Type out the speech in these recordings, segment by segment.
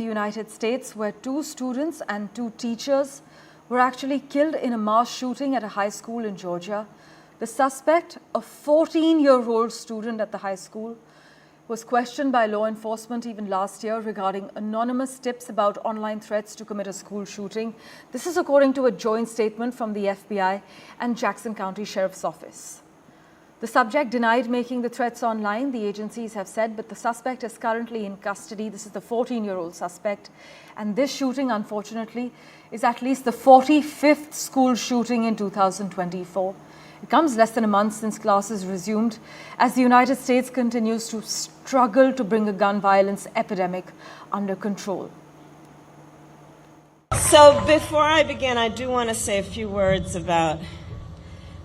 The United States, where 2 students and 2 teachers were actually killed in a mass shooting at a high school in Georgia. The suspect, a 14-year-old student at the high school, was questioned by law enforcement even last year regarding anonymous tips about online threats to commit a school shooting. This is according to a joint statement from the FBI and Jackson County Sheriff's Office. The subject denied making the threats online, the agencies have said, but the suspect is currently in custody. This is the 14-year-old suspect. And this shooting, unfortunately, is at least the 45th school shooting in 2024. It comes less than a month since classes resumed as the United States continues to struggle to bring a gun violence epidemic under control. So before I begin, I do want to say a few words about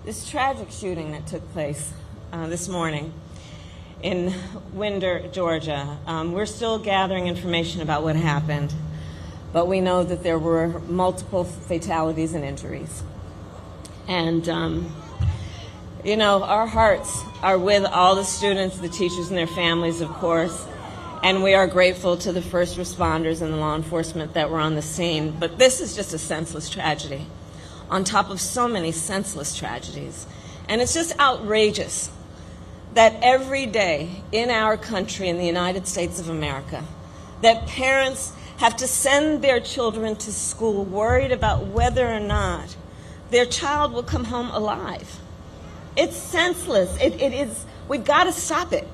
this tragic shooting that took place this morning in Winder, Georgia. We're still gathering information about what happened, but we know that there were multiple fatalities and injuries. And, you know, our hearts are with all the students, the teachers, and their families, of course. And we are grateful to the first responders and the law enforcement that were on the scene. But this is just a senseless tragedy on top of so many senseless tragedies. And it's just outrageous that every day in our country, in the United States of America, that parents have to send their children to school worried about whether or not their child will come home alive. It's senseless. It is. We've got to stop it.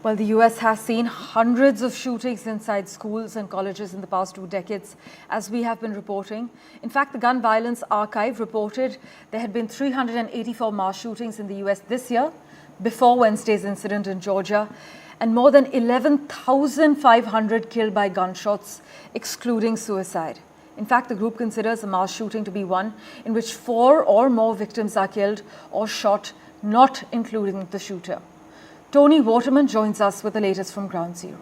Well, the U.S. has seen hundreds of shootings inside schools and colleges in the past 2 decades, as we have been reporting. In fact, the Gun Violence Archive reported there had been 384 mass shootings in the U.S. this year, before Wednesday's incident in Georgia, and more than 11,500 killed by gunshots, excluding suicide. In fact, the group considers a mass shooting to be one in which 4 or more victims are killed or shot, not including the shooter. Toni Waterman joins us with the latest from Ground Zero.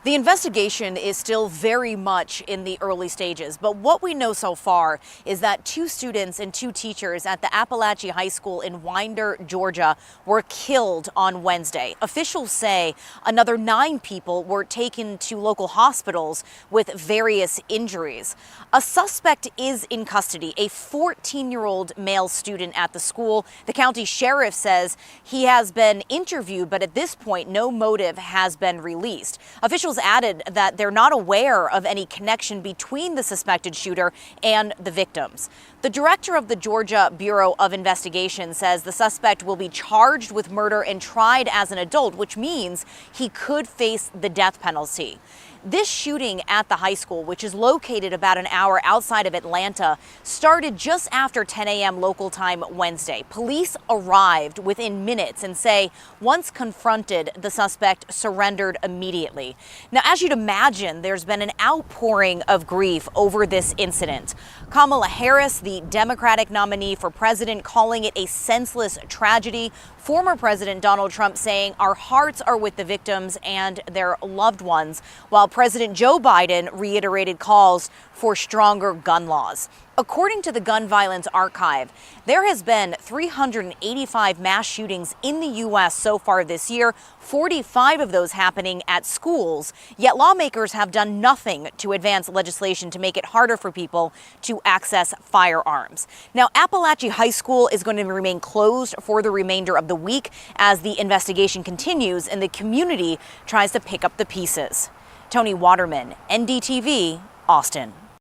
The investigation is still very much in the early stages, but what we know so far is that 2 students and 2 teachers at the Appalachia High School in Winder, Georgia, were killed on Wednesday. Officials say another 9 people were taken to local hospitals with various injuries. A suspect is in custody, a 14-year-old male student at the school. The county sheriff says he has been interviewed, but at this point, no motive has been released. Officials added that they're not aware of any connection between the suspected shooter and the victims. The director of the Georgia Bureau of Investigation says the suspect will be charged with murder and tried as an adult, which means he could face the death penalty. This shooting at the high school, which is located about an hour outside of Atlanta, started just after 10 a.m. local time Wednesday. Police arrived within minutes and say once confronted, the suspect surrendered immediately. Now, as you'd imagine, there's been an outpouring of grief over this incident. Kamala Harris, the Democratic nominee for president, calling it a senseless tragedy. Former President Donald Trump saying our hearts are with the victims and their loved ones, while President Joe Biden reiterated calls for stronger gun laws. According to the Gun Violence Archive, there has been 385 mass shootings in the U.S. so far this year, 45 of those happening at schools, yet lawmakers have done nothing to advance legislation to make it harder for people to access firearms. Now, Appalachia High School is going to remain closed for the remainder of the week as the investigation continues and the community tries to pick up the pieces. Toni Waterman, NDTV, Austin.